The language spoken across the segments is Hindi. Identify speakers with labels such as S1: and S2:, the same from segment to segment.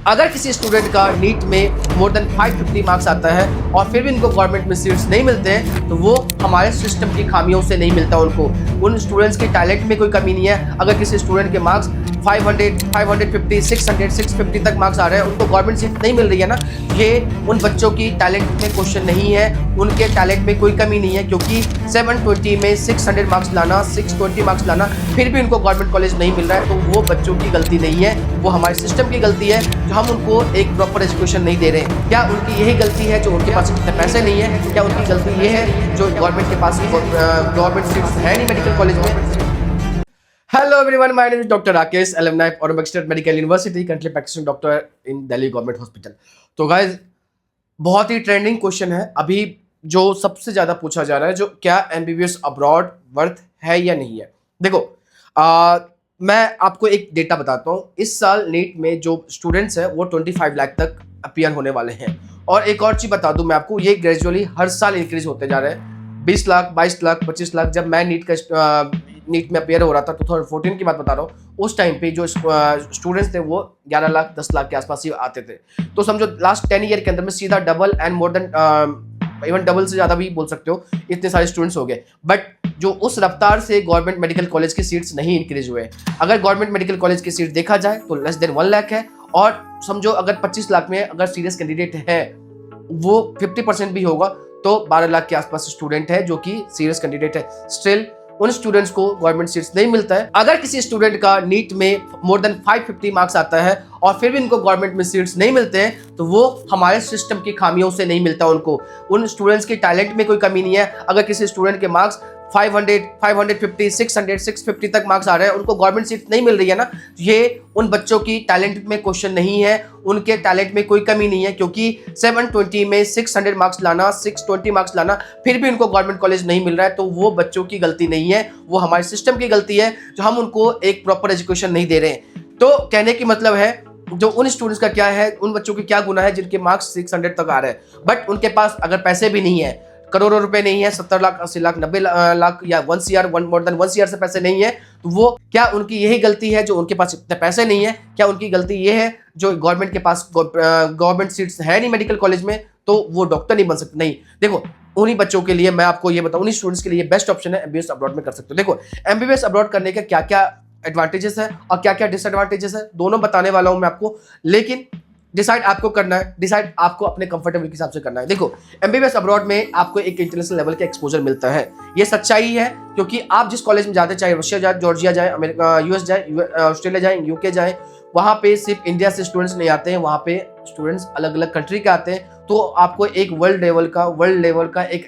S1: अगर किसी स्टूडेंट का नीट में मोर देन 550 मार्क्स आता है और फिर भी उनको गवर्नमेंट में सीट्स नहीं मिलते हैं तो वो हमारे सिस्टम की खामियों से नहीं मिलता उनको। उन स्टूडेंट्स के टैलेंट में कोई कमी नहीं है। अगर किसी स्टूडेंट के मार्क्स 500, 550, 600, 650 तक मार्क्स आ रहे हैं, उनको गवर्नमेंट सीट नहीं मिल रही है ना, ये उन बच्चों की टैलेंट में क्वेश्चन नहीं है, उनके टैलेंट में कोई कमी नहीं है। क्योंकि 720 में 600 मार्क्स लाना, 620 मार्क्स लाना, फिर भी उनको गवर्नमेंट कॉलेज नहीं मिल रहा है, तो वो बच्चों की गलती नहीं है, वो हमारे सिस्टम की गलती है जो हम उनको एक प्रॉपर एजुकेशन नहीं दे रहे हैं। क्या उनकी यही गलती है जो उनके पास इतने पैसे नहीं है? क्या उनकी गलती ये है जो गवर्नमेंट के पास गवर्नमेंट सीट्स है नहीं मेडिकल कॉलेज में? Hello everyone, my name is Dr. Rakesh, alumni of Aurobic State Medical University, currently practicing doctor in Delhi Government Hospital. तो guys, बहुत ही ट्रेंडिंग क्वेश्चन है अभी जो सबसे ज़्यादा पूछा जा रहा है, जो क्या MBBS अब्रॉड वर्थ है या नहीं है। देखो, मैं आपको एक डेटा बताता हूँ। इस साल नीट में जो स्टूडेंट्स हैं वो 25 लाख तक अपीयर होने वाले हैं। और एक और चीज़ बता दूँ मैं आपको, ये ग्रेजुअली हर साल इंक्रीज होते जा रहे हैं। 20 लाख, 22 लाख, 25 लाख। जब मैं नीट में अपेयर हो रहा था 2014 की बात बता रहा हूँ, उस टाइम पे जो स्टूडेंट्स थे वो 11 लाख 10 लाख के आसपास ही आते थे। तो समझो लास्ट 10 ईयर के अंदर में सीधा double and more than even double से ज़्यादा भी बोल सकते हो, इतने सारे स्टूडेंट्स हो गए। बट जो उस रफ्तार से गवर्नमेंट मेडिकल कॉलेज की सीट्स नहीं इंक्रीज हुए। अगर गवर्नमेंट मेडिकल कॉलेज की सीट देखा जाए तो लेस देन 1 लाख है। और समझो अगर 25 लाख में अगर सीरियस कैंडिडेट है, वो 50% भी होगा तो 12 लाख के आसपास स्टूडेंट है जो कि सीरियस कैंडिडेट है। स्टिल उन स्टूडेंट्स को गवर्नमेंट सीट्स नहीं मिलता है। अगर किसी स्टूडेंट का नीट में मोर देन 550 मार्क्स आता है और फिर भी उनको गवर्नमेंट में सीट्स नहीं मिलते हैं तो वो हमारे सिस्टम की खामियों से नहीं मिलता उनको। उन स्टूडेंट्स के टैलेंट में कोई कमी नहीं है। अगर किसी स्टूडेंट के मार्क्स 500, 550, 600, 650 तक मार्क्स आ रहे हैं, उनको गवर्नमेंट सीट नहीं मिल रही है ना, ये उन बच्चों की टैलेंट में क्वेश्चन नहीं है, उनके टैलेंट में कोई कमी नहीं है। क्योंकि 720 में 600 मार्क्स लाना, 620 मार्क्स लाना, फिर भी उनको गवर्नमेंट कॉलेज नहीं मिल रहा है, तो वो बच्चों की गलती नहीं है, वो हमारे सिस्टम की गलती है जो हम उनको एक प्रॉपर एजुकेशन नहीं दे रहे हैं। तो कहने की मतलब है, जो उन स्टूडेंट्स का क्या है, उन बच्चों की क्या गुनाह है जिनके मार्क्स 600 तक आ रहे हैं, बट उनके पास अगर पैसे भी नहीं है, करोड़ों रुपए नहीं है, 70 लाख, 80 लाख, 90 लाख या 1 CR, मोर देन 1 CR से पैसे नहीं है, तो वो क्या उनकी यही गलती है जो उनके पास इतने पैसे नहीं है? क्या उनकी गलती ये है जो गवर्नमेंट के पास गवर्नमेंट सीट्स है नहीं मेडिकल कॉलेज में, तो वो डॉक्टर नहीं बन सकते? नहीं। देखो, उन्हीं बच्चों के लिए मैं आपको ये बताऊं, उन्हीं स्टूडेंट्स के लिए बेस्ट ऑप्शन है MBBS अब्रॉड में कर सकते हो। देखो, MBBS अब्रॉड करने के क्या क्या एडवांटेजेस है और क्या क्या डिसएडवांटेजेस है, दोनों बताने वाला हूं मैं आपको। लेकिन डिसाइड आपको करना है, डिसाइड आपको अपने कंफर्टेबल के हिसाब से करना है। देखो, MBBS अब्रॉड में आपको एक इंटरनेशनल लेवल का एक्सपोजर मिलता है, ये सच्चाई है। क्योंकि आप जिस कॉलेज में जाते, चाहे रशिया जाए, जॉर्जिया जाए, अमेरिका, US जाए, ऑस्ट्रेलिया जाए, UK जाए, वहाँ पे सिर्फ इंडिया से स्टूडेंट्स नहीं आते हैं, वहाँ पे स्टूडेंट्स अलग अलग कंट्री के आते हैं। तो आपको एक वर्ल्ड लेवल का एक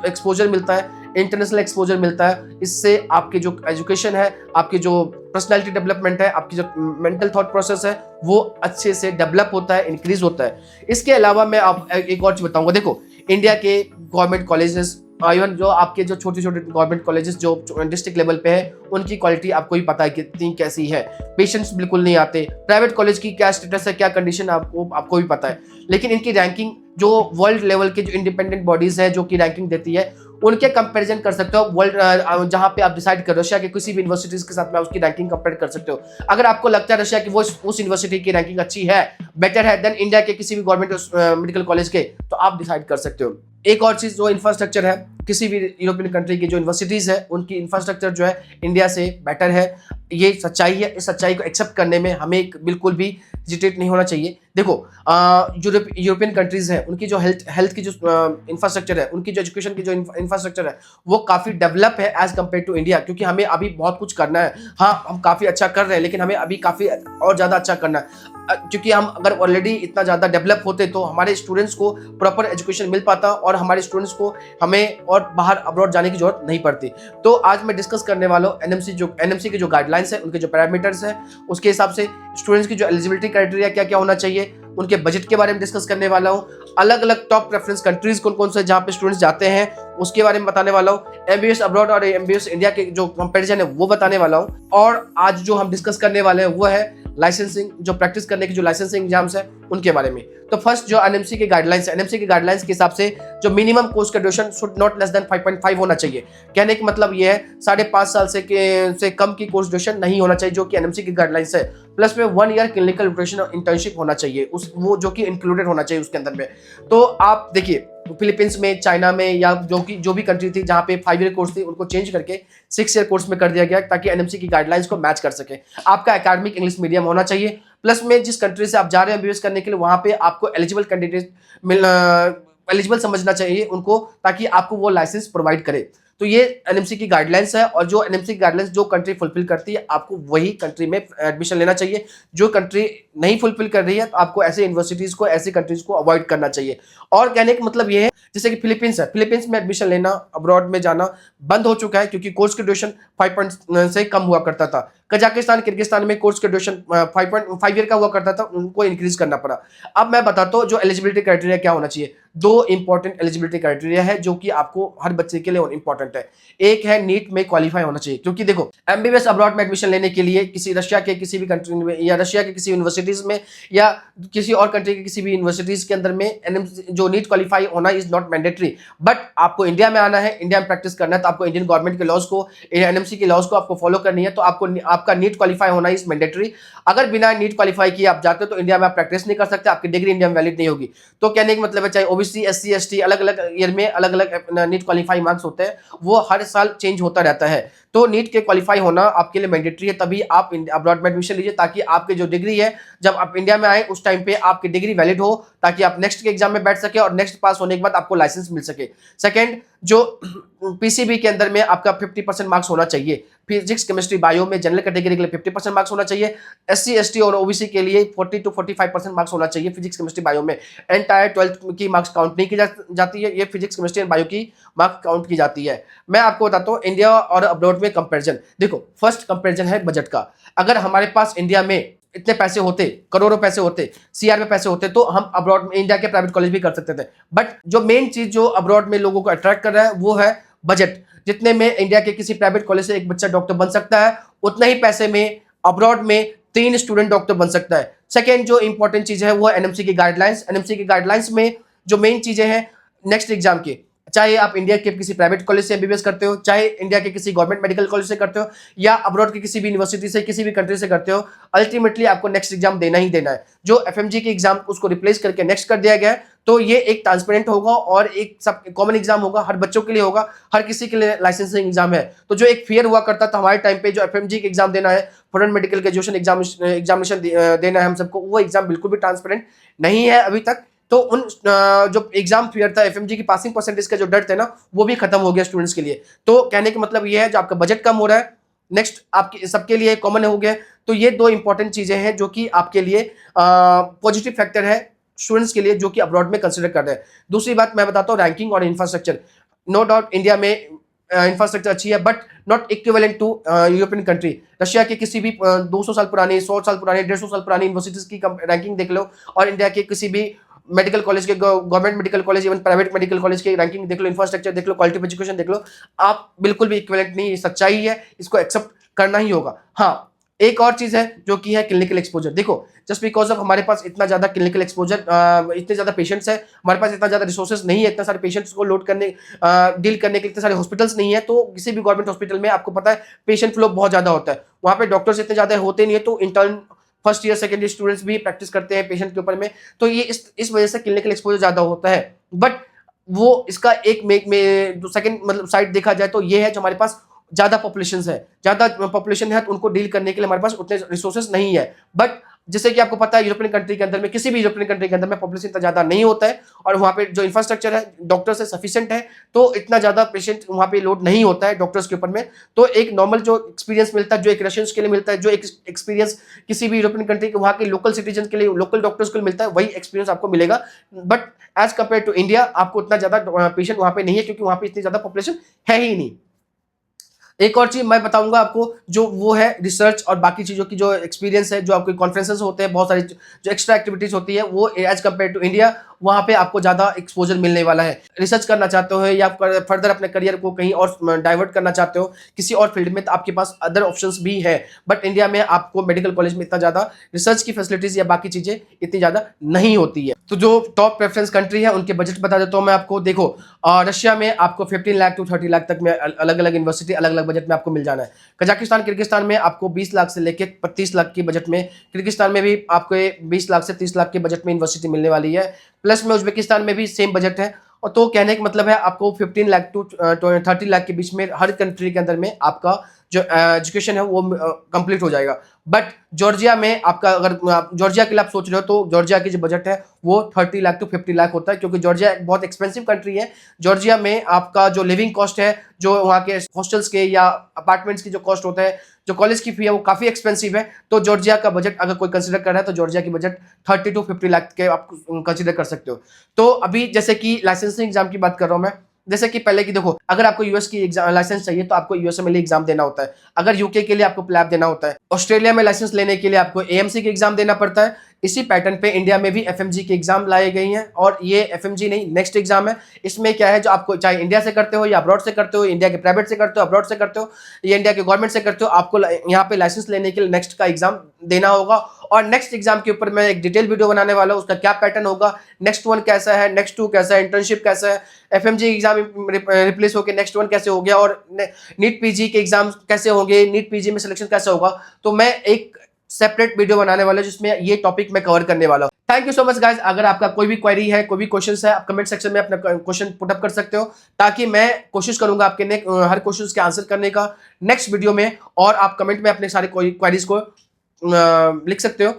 S1: एक्सपोजर मिलता है, इंटरनेशनल एक्सपोजर मिलता है। इससे आपके जो एजुकेशन है, आपकी जो पर्सनैलिटी डेवलपमेंट है, आपकी जो मेंटल थॉट प्रोसेस है, वो अच्छे से डेवलप होता है, इंक्रीज होता है। इसके अलावा मैं आप एक और चीज बताऊंगा। देखो, इंडिया के गवर्नमेंट कॉलेजेस, इवन जो आपके जो छोटे छोटे गवर्नमेंट कॉलेजेस जो डिस्ट्रिक्ट लेवल पे है, उनकी क्वालिटी आपको ही पता है कितनी कैसी है। पेशेंट्स बिल्कुल नहीं आते। प्राइवेट कॉलेज की क्या स्टेटस है, क्या कंडीशन है, आपको भी पता है। लेकिन इनकी रैंकिंग जो वर्ल्ड लेवल के जो इंडिपेंडेंट बॉडीज है जो कि रैंकिंग देती है, उनके कंपैरिजन कर सकते हो। वर्ल्ड जहां पे आप डिसाइड कर रशिया के किसी भी यूनिवर्सिटीज के साथ में उसकी रैंकिंग कंपेयर कर सकते हो। अगर आपको लगता है रशिया की वो उस यूनिवर्सिटी की रैंकिंग अच्छी है, बेटर है देन इंडिया के किसी भी गवर्नमेंट मेडिकल कॉलेज के, तो आप डिसाइड कर सकते हो। एक और चीज, जो इंफ्रास्ट्रक्चर है, किसी भी यूरोपियन कंट्री की जो यूनिवर्सिटीज है उनकी इंफ्रास्ट्रक्चर जो है इंडिया से बेटर है। ये सच्चाई है। इस सच्चाई को एक्सेप्ट करने में हमें बिल्कुल भी हेजिटेट नहीं होना चाहिए। देखो, यूरोपियन कंट्रीज है, उनकी जो हेल्थ की जो इंफ्रास्ट्रक्चर है, उनकी जो एजुकेशन की जो इंफ्रास्ट्रक्चर है, वो काफ़ी डेवलप है एज कम्पेयर टू इंडिया। क्योंकि हमें अभी बहुत कुछ करना है। हाँ, हम काफ़ी अच्छा कर रहे हैं, लेकिन हमें अभी काफ़ी और ज़्यादा अच्छा करना है। क्योंकि हम अगर ऑलरेडी इतना ज़्यादा डेवलप होते तो हमारे स्टूडेंट्स को प्रॉपर एजुकेशन मिल पाता और हमारे स्टूडेंट्स को हमें और बाहर अब्रॉड जाने की जरूरत नहीं पड़ती। तो आज मैं डिस्कस करने वाला हूँ एनएमसी की जो गाइडलाइंस है, उनके जो पैरामीटर्स हैं, उसके हिसाब से स्टूडेंट्स की जो एलिजिबिलिटी क्राइटेरिया क्या क्या होना चाहिए, उनके बजट के बारे में डिस्कस करने वाला हूँ। अलग अलग टॉप प्रेफरेंस कंट्रीज कौन कौन से जहाँ पे स्टूडेंट्स जाते हैं उसके बारे में बताने वाला हूँ। MBBS अब्रॉड और MBBS इंडिया के जो कंपैरिजन है वो बताने वाला हूँ। और आज जो हम डिस्कस करने वाले हैं वो है लाइसेंसिंग, जो प्रैक्टिस करने की जो लाइसेंसिंग एग्जाम्स है उनके बारे में। तो फर्स्ट जो एनएमसी के गाइडलाइंस है, एनएमसी के गाइडलाइंस के हिसाब से जो मिनिमम कोर्स का duration should not less than 5.5 होना चाहिए। कहने का मतलब ये है 5.5 साल से कम की कोर्स ड्यूरेशन नहीं होना चाहिए, जो कि एनएमसी की गाइडलाइंस है। प्लस में 1 ईयर क्लिनिकल रोटेशन इंटर्नशिप होना चाहिए, उस वो जो कि इंक्लूडेड होना चाहिए उसके अंदर में। तो आप देखिए फिलीपींस में, चाइना में, या जो भी कंट्री थी जहां पे 5 ईयर कोर्स थी उनको चेंज करके 6 ईयर कोर्स में कर दिया गया, ताकि एनएमसी की गाइडलाइंस को मैच कर सके। आपका एकेडमिक इंग्लिश मीडियम होना चाहिए। प्लस में जिस कंट्री से आप जा रहे हैं एमबीबीएस करने के लिए, वहां पे आपको एलिजिबल कैंडिडेट एलिजिबल समझना चाहिए उनको, ताकि आपको वो लाइसेंस प्रोवाइड करे। तो ये एनएमसी की गाइडलाइंस है, और जो एनएमसी की गाइडलाइंस जो कंट्री फुलफिल करती है आपको वही कंट्री में एडमिशन लेना चाहिए। जो कंट्री नहीं फुलफिल कर रही है तो आपको ऐसे यूनिवर्सिटीज को, ऐसी कंट्रीज को अवॉइड करना चाहिए। और कहने का मतलब ये है, जैसे कि फिलीपींस है, फिलीपींस में एडमिशन लेना, अब्रॉड में जाना बंद हो चुका है, क्योंकि कोर्स की ड्यूरेशन 5 से कम हुआ करता था। कजाकिस्तान, किर्गिस्तान में कोर्स का ड्यूरेशन 5.5 ईयर का हुआ करता था, उनको इंक्रीज करना पड़ा। अब मैं बताता हूँ जो एलिजिबिलिटी क्राइटेरिया क्या होना चाहिए। 2 इंपॉर्टेंट एलिजिबिलिटी क्राइटेरिया है जो कि आपको हर बच्चे के लिए इंपॉर्टेंट है। एक है नीट में क्वालिफाई होना चाहिए, क्योंकि देखो एमबीबीएस अब्रॉड में एडमिशन लेने के लिए किसी रशिया के किसी भी कंट्री में, या रशिया के किसी यूनिवर्सिटीज में, या किसी और कंट्री के किसी भी यूनिवर्सिटीज के अंदर में जो नीट क्वालिफाई होना इज नॉट मैंडेटरी। बट आपको इंडिया में आना है, इंडिया में प्रैक्टिस करना है, तो आपको इंडियन गवर्नमेंट के लॉज को, एनएमसी के लॉज को आपको फॉलो करनी है। तो आपको आपका नीट क्वालिफाई होना इज मैंडेटरी। अगर बिना नीट क्वालिफाई किए आप जाते हो तो इंडिया में आप प्रैक्टिस नहीं कर सकते, आपकी डिग्री इंडिया में वैलिड नहीं होगी। तो कहने का मतलब है, चाहे ओबीसी, एससी, एसटी, अलग अलग ईयर में अलग अलग नीट क्वालिफाई मार्क्स होते हैं, वो हर साल चेंज होता रहता है। तो नीट के क्वालिफाई होना आपके लिए मैंडेटरी है, तभी आप अब्रॉड में एडमिशन लीजिए, ताकि आपकी जो डिग्री है जब आप इंडिया में आए उस टाइम पे आपकी डिग्री वैलिड हो, ताकि आप नेक्स्ट के एग्जाम में बैठ सके और नेक्स्ट पास होने के बाद आपको लाइसेंस मिल सके। सेकंड, जो पीसीबी के अंदर में आपका 50% मार्क्स होना चाहिए। फिजिक्स, केमिस्ट्री, बायो में जनरल कैटेगरी के लिए 50% मार्क्स होना चाहिए। एससी, एसटी और ओबीसी के लिए 40 to 45% मार्क्स होना चाहिए फिजिक्स, केमिस्ट्री, बायो में। एंटायर 12th की मार्क्स काउंट नहीं की जाती है, ये फिजिक्स, केमिस्ट्री और बायो की मार्क्स काउंट की जाती है। मैं आपको बताता हूँ इंडिया और अब्रॉड में कंपेरिजन। देखो फर्स्ट कंपेरिजन है बजट का। अगर हमारे पास इंडिया में इतने पैसे होते, करोड़ों पैसे होते, सीआर में पैसे होते, तो हम अब्रॉड में इंडिया के प्राइवेट कॉलेज भी कर सकते थे। बट जो मेन चीज जो अब्रॉड में लोगों को अट्रैक्ट कर रहा है वो है बजट। जितने में इंडिया के किसी प्राइवेट कॉलेज से एक बच्चा डॉक्टर बन सकता है, उतना ही पैसे में अब्रॉड में 3 स्टूडेंट डॉक्टर बन सकता है। सेकेंड जो इंपॉर्टेंट चीज है वो है एनएमसी की गाइडलाइंस। एनएमसी की गाइडलाइंस में जो मेन चीजें हैं नेक्स्ट एग्जाम की, चाहे आप इंडिया के किसी प्राइवेट कॉलेज से एमबीबीएस करते हो, चाहे इंडिया के किसी गवर्नमेंट मेडिकल कॉलेज से करते हो, या अब्रॉड की किसी भी यूनिवर्सिटी से, किसी भी कंट्री से करते हो, अल्टीमेटली आपको नेक्स्ट एग्जाम देना ही देना है। जो एफएमजी के एग्जाम उसको रिप्लेस करके नेक्स्ट कर दिया गया है, तो ये एक ट्रांसपेरेंट होगा और एक सब कॉमन एग्जाम होगा, हर बच्चों के लिए होगा, हर किसी के लिए लाइसेंसिंग एग्जाम है। तो जो एक फेयर हुआ करता था हमारे टाइम पे, जो एफएमजी के एग्जाम देना है, फॉरेन मेडिकल ग्रेजुएशन एग्जामिनेशन देना है हम सबको, वो एग्जाम बिल्कुल भी ट्रांसपेरेंट नहीं है अभी तक। तो उन जो एग्जाम फेयर था, एफएमजी की पासिंग परसेंटेज का जो डर था ना, वो भी खत्म हो गया स्टूडेंट्स के लिए। तो कहने का मतलब ये है, जो आपका बजट कम हो रहा है, नेक्स्ट आपके सबके लिए कॉमन हो गया। तो ये 2 इंपॉर्टेंट चीजें हैं जो कि आपके लिए पॉजिटिव फैक्टर है स्टूडेंट्स के लिए, जो कि अब्रॉड में कंसिडर कर रहे हैं। दूसरी बात मैं बताता हूँ रैंकिंग और इंफ्रास्ट्रक्चर। नो डाउट इंडिया में इंफ्रास्ट्रक्चर अच्छी है, but not equivalent to European country. Russia के किसी भी 200 साल पुरानी, 100 साल पुरानी, 150 साल पुरानी यूनिवर्सिटीज की रैंकिंग देख लो, और इंडिया के किसी भी मेडिकल कॉलेज के, government medical college, even private medical college की रैंकिंग देख लो, इंफ्रास्ट्रक्चर देख लो, क्वालिटी ऑफ एजुकेशन देख लो, आप बिल्कुल भी इक्विवेलेंट नहीं। सच्चाई है, इसको एक्सेप्ट करना ही होगा। हाँ, एक और चीज है जो कि है क्लिनिकल एक्सपोजर। देखो जस्ट बिकॉज ऑफ हमारे पास इतना ज्यादा क्लिनिकल एक्सपोजर, इतने ज्यादा पेशेंट्स है, हमारे पास इतना ज्यादा रिसोर्सेज नहीं है, इतने सारे पेशेंट्स को लोड करने, डील करने के लिए इतने सारे हॉस्पिटल्स नहीं है। तो किसी भी गवर्नमेंट हॉस्पिटल में आपको पता है पेशेंट फ्लो बहुत ज्यादा होता है, वहां पे डॉक्टर्स इतने ज्यादा होते नहीं है, तो intern, first year, second year students भी प्रैक्टिस करते हैं पेशेंट के ऊपर में। तो ये इस वजह से क्लिनिकल एक्सपोजर ज्यादा होता है। बट वो इसका एक सेकेंड मतलब साइड देखा जाए तो ये है, जो हमारे पास ज्यादा पॉपुलेशन है, तो उनको डील करने के लिए हमारे पास उतने रिसोर्सेज नहीं है। बट जैसे कि आपको पता है यूरोपियन कंट्री के अंदर में, किसी भी यूरोपियन कंट्री के अंदर में पॉपुलेशन इतना ज्यादा नहीं होता है, और वहाँ पे जो इंफ्रास्ट्रक्चर है डॉक्टर से सफिशिएंट है, तो इतना ज्यादा पेशेंट वहाँ पे लोड नहीं होता है डॉक्टर्स के ऊपर में। तो एक नॉर्मल जो एक्सपीरियंस मिलता है, जो एक रशियंस के लिए मिलता है, जो एक एक्सपीरियंस किसी भी यूरोपियन कंट्री के वहाँ के लोकल सिटीजन के लिए, लोकल डॉक्टर्स को मिलता है, वही एक्सपीरियंस आपको मिलेगा। But as compared to India आपको उतना ज्यादा पेशेंट वहाँ पे नहीं है, क्योंकि वहाँ पे इतनी ज्यादा पॉपुलेशन है ही नहीं। एक और चीज मैं बताऊंगा आपको, जो वो है रिसर्च और बाकी चीजों की जो एक्सपीरियंस है, जो आपके कॉन्फ्रेंसेस होते हैं, बहुत सारी जो एक्स्ट्रा एक्टिविटीज होती है, वो एज कम्पेयर टू इंडिया वहाँ पे आपको ज़्यादा एक्सपोजर मिलने वाला है। रिसर्च करना चाहते हो या फर्दर अपने करियर को कहीं और डाइवर्ट करना चाहते हो किसी और फील्ड में, तो आपके पास अदर ऑप्शंस भी है। बट इंडिया में आपको मेडिकल कॉलेज में इतना ज़्यादा रिसर्च की फैसिलिटीज़ या बाकी चीज़ें इतनी ज़्यादा नहीं होती है। तो जो टॉप प्रेफरेंस कंट्री है उनके बजट बता देता हूँ मैं आपको। देखो रशिया में आपको 15 लाख टू 30 लाख तक में अलग अलग यूनिवर्सिटी अलग अलग बजट में आपको मिल जाना है। कजाकिस्तान किर्गिस्तान में आपको 20 लाख से लेकर 25 लाख की बजट में, किर्गिस्तान में भी आपको 20 लाख से 30 लाख के बजट में यूनिवर्सिटी मिलने वाली है। प्लस में उज्बेकिस्तान में भी सेम बजट है। और तो कहने का मतलब है आपको 15 लाख टू 30 लाख के बीच में हर कंट्री के अंदर में आपका जो एजुकेशन है वो कंप्लीट हो जाएगा। बट जॉर्जिया में आपका, अगर जॉर्जिया के लिए आप सोच रहे हो तो जॉर्जिया की जो बजट है वो 30 लाख टू 50 लाख होता है, क्योंकि जॉर्जिया एक बहुत एक्सपेंसिव कंट्री है। जॉर्जिया में आपका जो लिविंग कॉस्ट है, जो वहाँ के हॉस्टल्स के या अपार्टमेंट्स की जो कॉस्ट होता है, जो कॉलेज की फी है, वो काफ़ी एक्सपेंसिव है। तो जॉर्जिया का बजट अगर कोई कंसिडर कर रहा है तो जॉर्जिया की बजट 30 टू 50 लाख के आप कंसिडर कर सकते हो। तो अभी जैसे कि लाइसेंसिंग एग्जाम की बात कर रहा हूँ मैं, जैसे कि पहले की देखो, अगर आपको यूएस की एग्जाम लाइसेंस चाहिए तो आपको यूएसए में एग्जाम देना होता है। अगर यूके के लिए आपको प्लैब देना होता है। ऑस्ट्रेलिया में लाइसेंस लेने के लिए आपको एएमसी की एग्जाम देना पड़ता है। इसी पैटर्न पे इंडिया में भी एफएमजी की एग्जाम लाई गई हैं, और ये एफएमजी नहीं, नेक्स्ट एग्जाम है। इसमें क्या है, जो आपको चाहे इंडिया से करते हो या अब्रॉड से करते हो, इंडिया के प्राइवेट से करते हो, अब्रॉड से करते हो या इंडिया के गवर्नमेंट से करते हो, आपको यहाँ पे लाइसेंस लेने के लिए नेक्स्ट का एग्जाम देना होगा। और नेक्स्ट एग्जाम के ऊपर मैं एक डिटेल वीडियो बनाने वाला हूँ, उसका क्या पैटर्न होगा, नेक्स्ट वन कैसा है, नेक्स्ट टू कैसा है, इंटर्नशिप कैसा है, एफएमजी एग्जाम रिप्लेस होकर नेक्स्ट वन कैसे हो गया, और नीट पीजी के एग्जाम कैसे होंगे, नीट पीजी में सिलेक्शन कैसे होगा। तो मैं एक सेपरेट वीडियो बनाने वाला हूं जिसमें ये टॉपिक मैं कवर करने वाला हूं। Thank you so much guys. अगर आपका कोई भी क्वेरी है, कोई भी क्वेश्चन है, आप कमेंट सेक्शन में अपना क्वेश्चन पुट अप कर सकते हो, ताकि मैं कोशिश करूंगा आपके हर क्वेश्चन के आंसर करने का नेक्स्ट वीडियो में, और आप कमेंट में अपने सारे क्वेरीज को लिख सकते हो।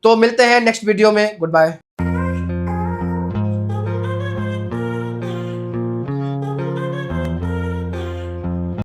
S1: तो मिलते हैं नेक्स्ट वीडियो में। Good bye.